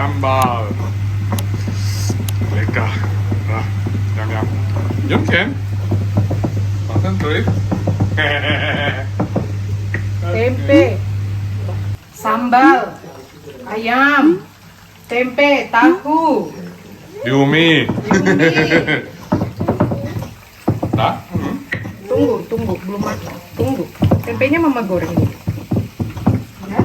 Sambal. Lekker. Jam jam. Jumken. Concentrate. Tempe, sambal, ayam, tempe, tahu, Yumi. Yumi. Nah. Tunggu, belum matang. Tunggu. Tempenya mama goreng dulu. Ya.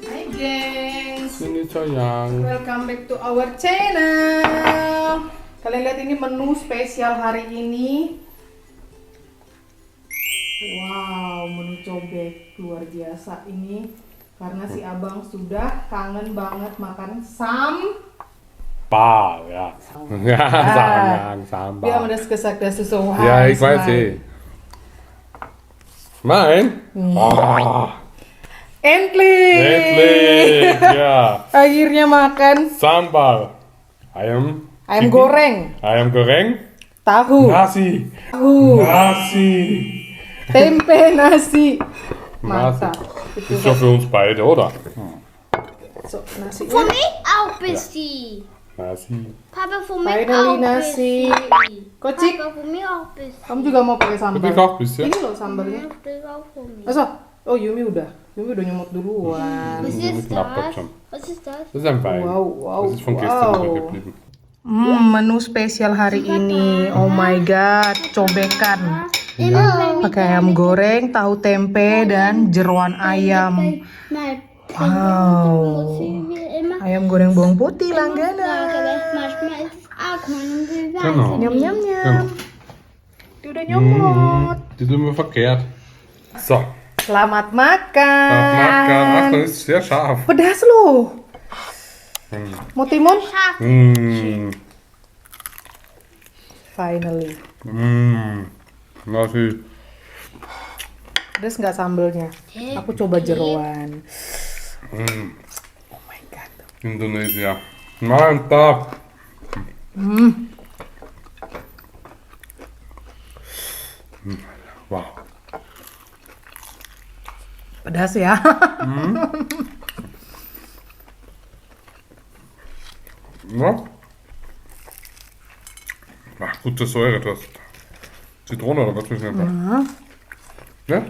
Hai gengs, Sini sayang. welcome back to our channel. Kalian lihat ini menu spesial hari ini. Wow, menu cobek luar biasa ini. Karena si abang sudah kangen banget makan Sambal, ja. Ja, sayang, Wir Sambal. haben das gesagt, dass du so heiß Ja, ich weiß Mann. eh. Mein? Oh, Endlich! endlich! Ja. Akhirnya makan Sambal. Ayam. ayam goreng, Ayam goreng. tahu, Nasi. tahu, Nasi. tempe, nasi. Nasi. Mantap. Ist doch für uns beide, oder? So, nasinya. Für mich auch bisschen. Nasi. Papa, für mich Finally auch nasi. bisschen. Kocik, Papa, für mich auch bisschen. kamu juga mau pakai sambal? Heb ik ook bisschen? Ini loh sambalnya. Ich will auch für mich. Masa? Oh, Yumi udah nyemot duluan. Was Yumi ist knabbert das? schon. Was ist das? Das ist ein Wein. Wow, Das ist von gestern wow. übrig geblieben. Menu spesial hari ini. Oh my god, cobekan. Pakai ayam goreng, tahu tempe, dan jeroan ayam. Wow. Ayam goreng bawang putih langganan. Manchmal ist es auch Genau. Nyam nyam Genau. nyam. Dia udah nyomot. Die tun wir verkehrt. So. Selamat Makan. Achtung, makan. ist sehr scharf. Pedas loh. Mau timun? Mm. Finally. Nasi. Pedas nggak sambelnya? Aku coba jeroan. Oh my god. Indonesia. Mantap. Wow. Pedas ya. Ja. Ach, gute Säure, du hast Zitrone oder was müssen wir machen? Ja?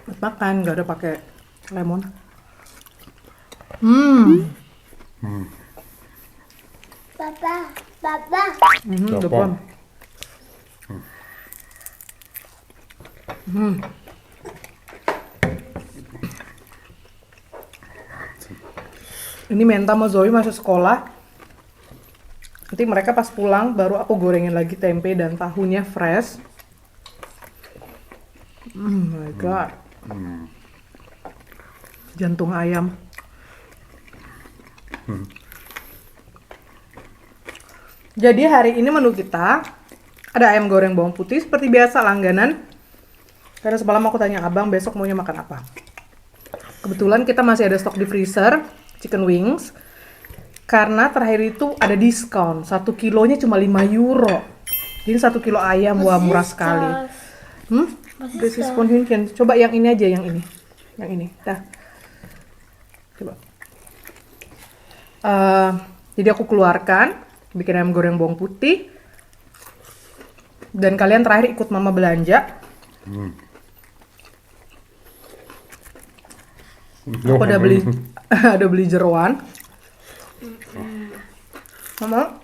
Buat makan, nggak ada pakai lemon. Papa, Papa. Udah Siapa? pon. Ini Menta sama Zoe masuk sekolah. Nanti mereka pas pulang baru aku gorengin lagi tempe dan tahunya fresh. Oh my god. Jantung ayam. Jadi hari ini menu kita ada ayam goreng bawang putih seperti biasa langganan. Karena semalam aku tanya abang besok maunya makan apa. Kebetulan kita masih ada stok di freezer chicken wings. Karena terakhir itu ada diskon. 1 kilonya cuma 5 euro. Jadi 1 kilo ayam, wah murah sekali. Das ist von Hühnchen. Coba yang ini aja, yang ini. Yang ini. Dah. Coba. Jadi aku keluarkan, bikin ayam goreng bawang putih. Dan kalian terakhir ikut mama belanja. Aku udah beli Ada beli jeroan. Sama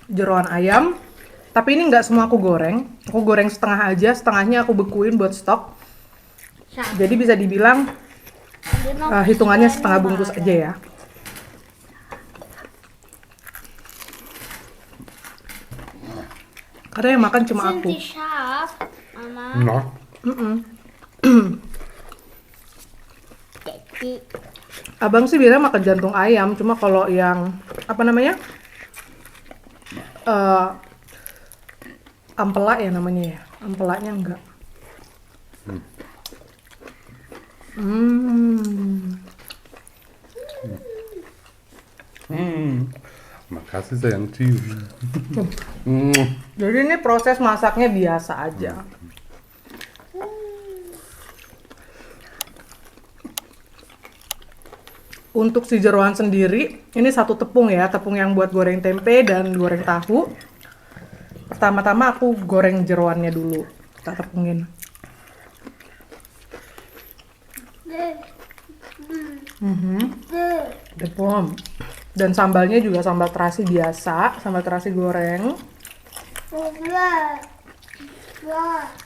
jeroan ayam. Tapi ini nggak semua aku goreng. Aku goreng setengah aja, setengahnya aku bekuin buat stok. Jadi bisa dibilang hitungannya setengah bungkus aja ya. Karena yang makan cuma Sind aku. die scharf, Mama? Na, Abang sih bilang makan jantung ayam, cuma kalau yang apa namanya? Ampela ya namanya ya. Ampelanya enggak. makasih sayang cium. Jadi ini proses masaknya biasa aja. Untuk si jeroan sendiri, ini satu tepung ya, tepung yang buat goreng tempe dan goreng tahu. Pertama-tama aku goreng jeroannya dulu, kita tepungin. Tepung. Dan sambalnya juga sambal terasi biasa, sambal terasi goreng.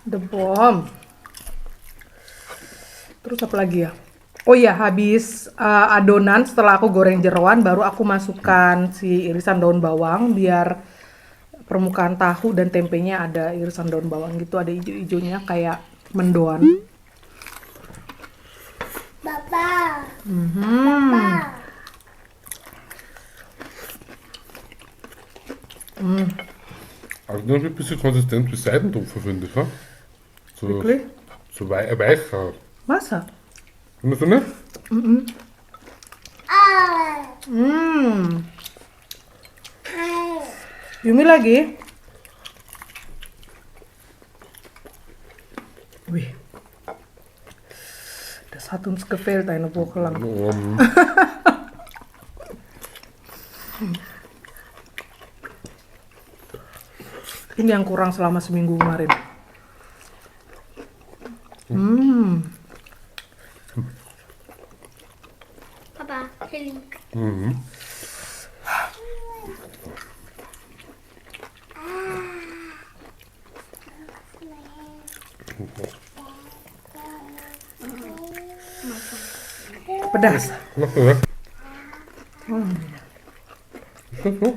Tepung. Terus apa lagi ya? Oh iya, habis adonan setelah aku goreng jeroan, baru aku masukkan si irisan daun bawang biar permukaan tahu dan tempenya ada irisan daun bawang gitu, ada hijau-hijaunya kayak mendoan. Papa. Also nur ein bisschen konsistent wie Seidentofu, finde ich. Ha? So, Wirklich? so weicher. Masa? Findest du nicht? Yumi lagi? Wih. Das hat uns gefehlt eine Woche lang. Ini yang kurang selama seminggu kemarin. Papa, Chili. Pedas. Machst du das? Ist das so?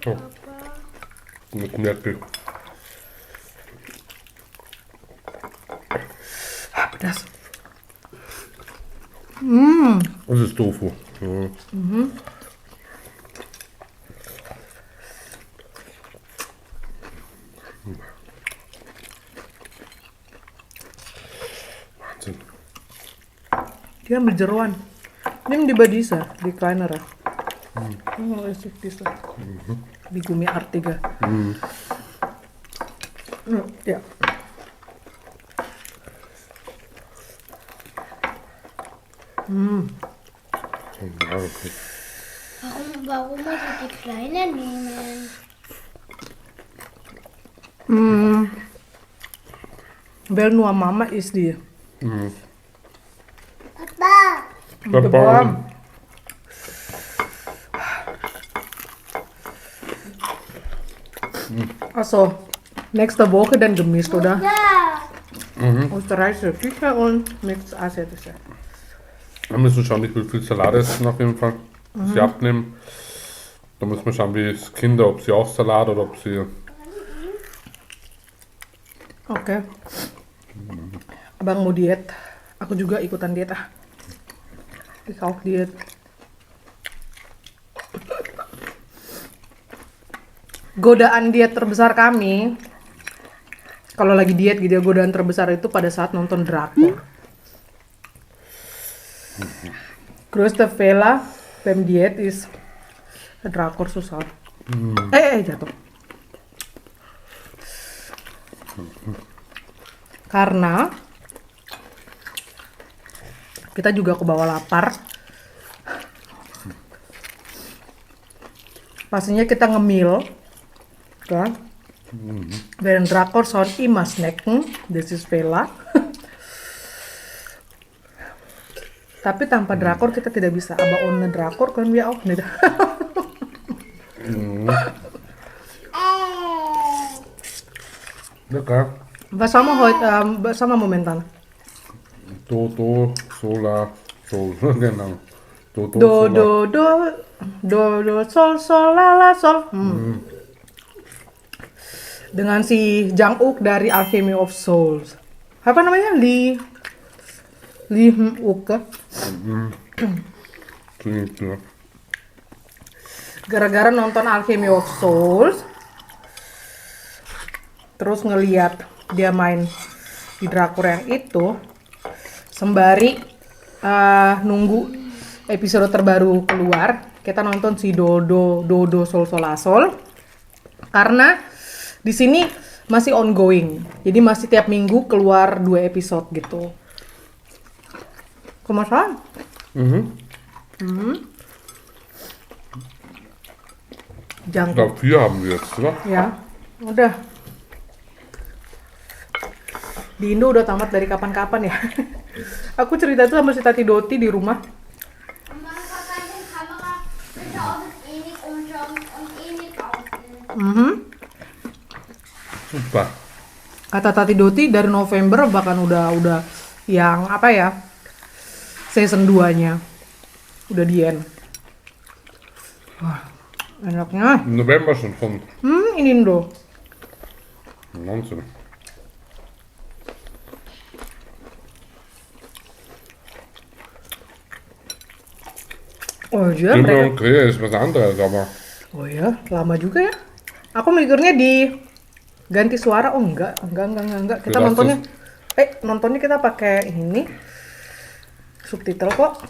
Oh. Mit Nerkel. Pedas. Das ist Tofu. Ja. Wahnsinn. Dia ambil jeroan. Ini di Badisa, di Kleiner ya. Oh, ist bisa. Di Gumi Artiga. Ya. Ja, okay. Warum muss ich die kleine nehmen? Bel Nua Mama is die. Papa. Papa. Also, nächste Woche dann gemischt, oder? Ja. Österreichische Küche und mit asiatischer. Wir müssen schauen, ich will viel Salat essen auf jeden Fall. Sie abnehmen. Da muss man schauen, wie es Kinder, ob sie auch Salat oder ob sie. Oke. Abang mau diet. Aku juga ikutan diet ah. Ich auch diet. Godaan diet terbesar kami, kalau lagi diet gitu ya, godaan terbesar itu pada saat nonton drakor. Größte Fehler beim Diät ist drakor susah. Jatuh. Karena kita juga kebawa lapar. Pastinya kita ngemil, kan? Bij een drakor zo'n ima snacken. This is Vela. Tapi tanpa drakor kita tidak bisa. Aber ohne drakor können wir auch nicht. Lekker. Was haben wir heute, was haben wir momentan? Do, sola, sol. Genau. Do, Do, sola. do, sol, sol, la, la, sol. Dengan si Jungkook dari Alchemy of Souls. Apa namanya? Lee Hyun-wook. Gitu. Gara-gara nonton Alchemy of Souls, terus ngeliat dia main di drakor yang itu, sembari nunggu episode terbaru keluar, kita nonton si Dodo Sol Solasol, karena di sini masih ongoing, jadi masih tiap minggu keluar 2 episode gitu. Kemasan? Ich Jungkook. glaube, 4 haben wir jetzt, oder? Ya, udah. Di Indo udah tamat dari kapan-kapan ya. Aku cerita tuh sama si Tati Doti di rumah. Mama kann die Kamera bitte auf das Enik umschauen und Enik aufnehmen. Mhm. Super. Kata Tati Doti dari November bahkan udah yang apa ya, season 2-nya udah di end. Wah, enaknya. Im November schon von In Indo. Wahnsinn. Oh iya, Stimme mereka. und Korea ist was anderes, aber Oh ya, lama juga ya. Aku mikirnya di ganti suara. Oh enggak. Kita Jelas, nontonnya kita pakai ini subtitle kok.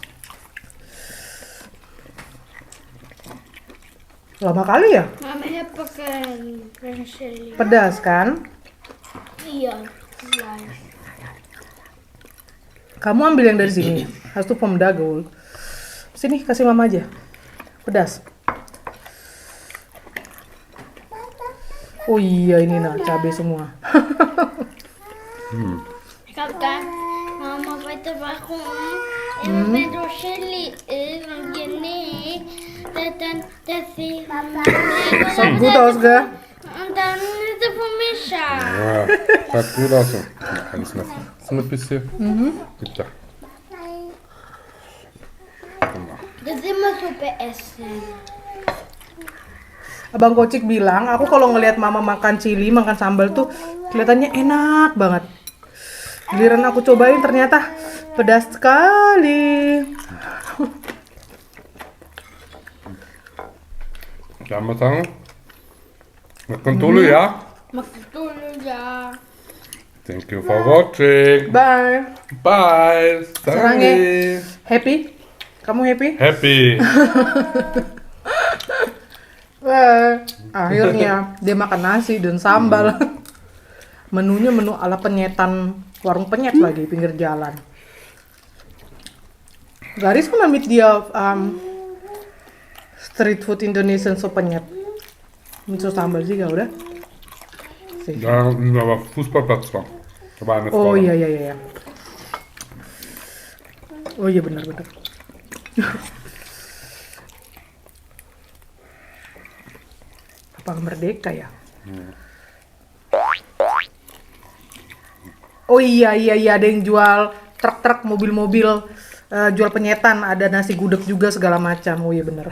Lama kali ya? Mama, ich hab pakai Pedas kan? Iya, Fleisch. Kamu ambil yang dari sini. Hast du vom Dagol. Sini kasih mama aja. Pedas. Oh iya ini nah cabai semua. Ich hab dann, Mama, weißt du warum? Immer wenn du Chili isst und ihr nicht, dass sie... So gut aus, gell? Und dann ist es von Mischa. ja, schaut gut aus. Eins noch. So ein bisschen. Bitte. Das ist immer Suppe essen. Abang Kocik bilang, aku kalau ngelihat mama makan chili, makan sambal tuh kelihatannya enak banget. Giliran aku cobain ternyata pedas sekali. Kann man sagen? Makan dulu ya. Makan dulu ya. Thank you for watching. Bye. Bye. Sarang ya. Danke. Happy? Kamu happy? Happy. Akhirnya dia makan nasi dan sambal. Menunya menu ala penyetan warung penyet lagi pinggir jalan. Garis kan mit dia street food Indonesian so penyet. Mit so sambal juga udah. Sih. Ja, aber Fußballplatz war. Da war eine Oh Frau. iya. Oh iya benar. Apa Merdeka ya? Oh iya ada yang jual truk-truk mobil-mobil jual penyetan, ada nasi gudeg juga segala macam. Oh iya benar.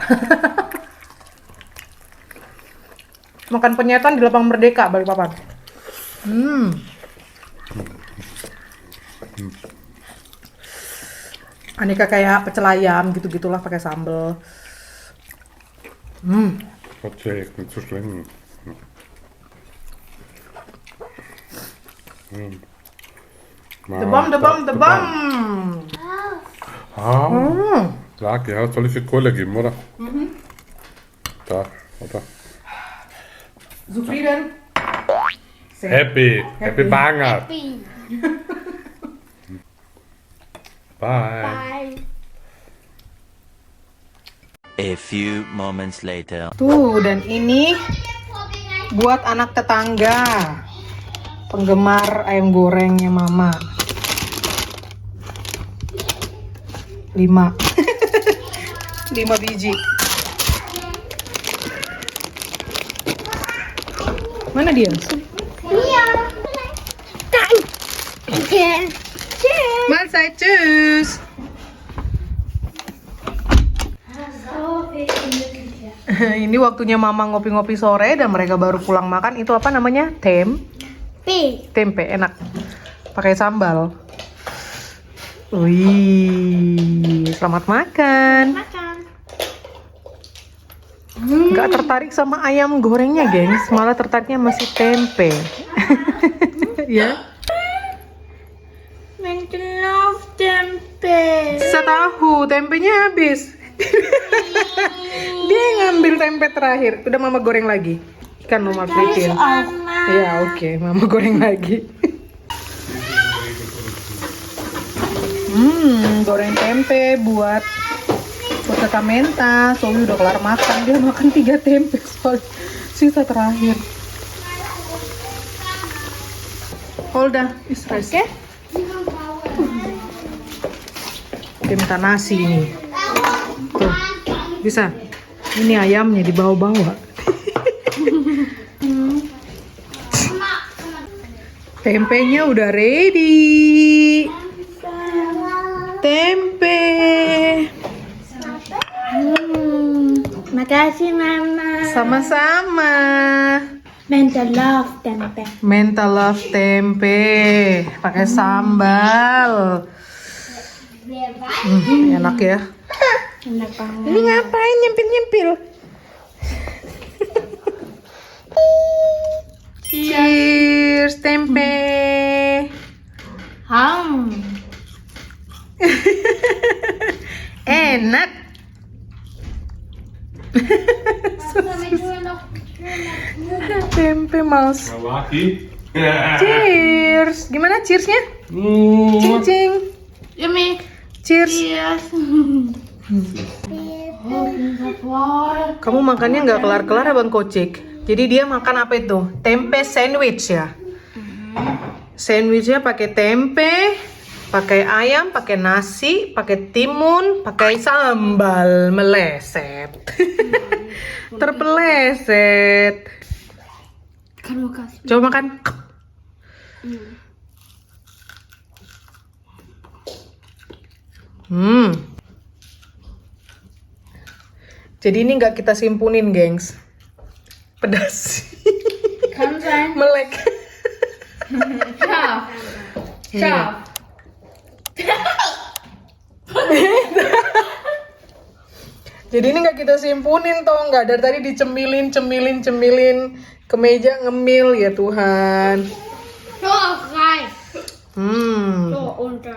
Makan penyetan di Lapang Merdeka Balikpapan. Aneka kayak pecel ayam gitu-gitulah pakai sambal. Okay, nicht so schlimm. Debam. Ah, klar, ja, soll ich dir Kohle geben, oder? Da, oder? Zufrieden? Happy banget. Happy. Bye. Bye. A few moments later. Tuh, dan ini buat anak tetangga penggemar ayam gorengnya Mama. 5 5 biji. Mana dia? Iya. Oke. Masa cus. Ini waktunya Mama ngopi-ngopi sore dan mereka baru pulang makan. Itu apa namanya? Tempe, enak. Pakai sambal. Wih, selamat makan. Nggak tertarik sama ayam gorengnya, gengs. Malah tertariknya masih tempe. Ya. Love tempe. Sisa tahu, tempenya habis. Dia ngambil tempe terakhir. Udah Mama goreng lagi. Ikan Mama fritin. Ya oke, Mama goreng lagi. Goreng tempe buat kakak Menta. Soalnya udah kelar makan. Dia makan 3 tempe soalnya. Sisa terakhir. Holda, istirahat ya. Dia minta nasi ini. Tuh, bisa. Ini ayamnya dibawa-bawa. Tempenya udah ready. Tempe. Makasih Mama. Sama-sama. Mental love tempe. Mental love tempe. Pakai sambal. Enak ya. Enak banget. Ini ngapain nyempil-nyempil? Cheers, tempe. Enak. Tempe mouse. Cheers. Gimana cheersnya? Cing cing. Yummy. Cheers. Yes. Kamu makannya nggak kelar-kelar Abang Kocik. Jadi dia makan apa itu? Tempe sandwich ya. Sandwichnya pakai tempe, pakai ayam, pakai nasi, pakai timun, pakai sambal meleset. Terpeleset. Kan makasih. Coba makan. Jadi ini nggak kita simpunin, gengs. Pedas. Kan sein. Melek. Scharf. Scharf. Jadi ini nggak kita simpunin, tau nggak? Dari tadi dicemilin, cemilin ke meja ngemil ya Tuhan. So rein. So unter.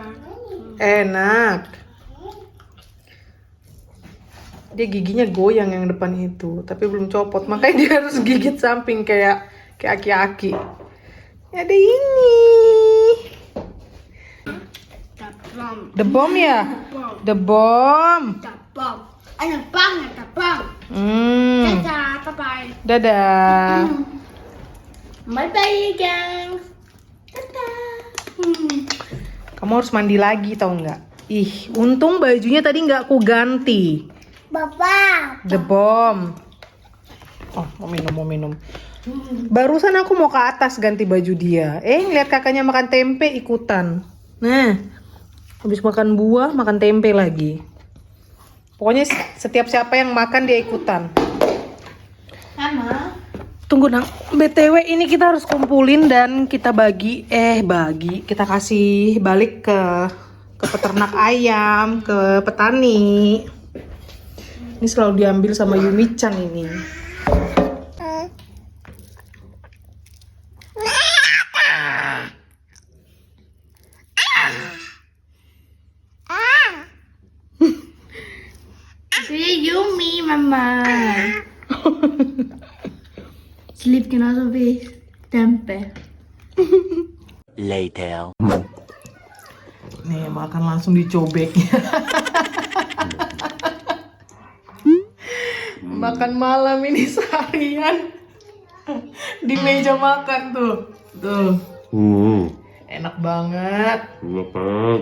Enak. Dia giginya goyang yang depan itu, tapi belum copot, makanya dia harus gigit samping kayak aki-aki. Ada ini. Tapam. The bomb ya? The bomb. Tapam. Ada banget tapam. Dadah, bye-bye. Dadah. Bye-bye, gengs. Dadah. Kamu harus mandi lagi tau nggak? Ih, untung bajunya tadi nggak aku ganti. Bapak. The bomb. Oh, mau minum. Barusan aku mau ke atas ganti baju dia. Ngeliat kakaknya makan tempe ikutan. Nah, habis makan buah, makan tempe lagi. Pokoknya setiap siapa yang makan dia ikutan. Mama. Tunggu Nang, BTW ini kita harus kumpulin dan kita kita kasih balik ke peternak ayam, ke petani. Ini selalu diambil sama Yumi-chan ini. Itu Yumi, Mama. Sleep genauso wie Tempe. Later. Nih, makan langsung dicobek. Makan malam ini seharian. Di meja makan tuh. Tuh, Hmm, enak banget. enak banget.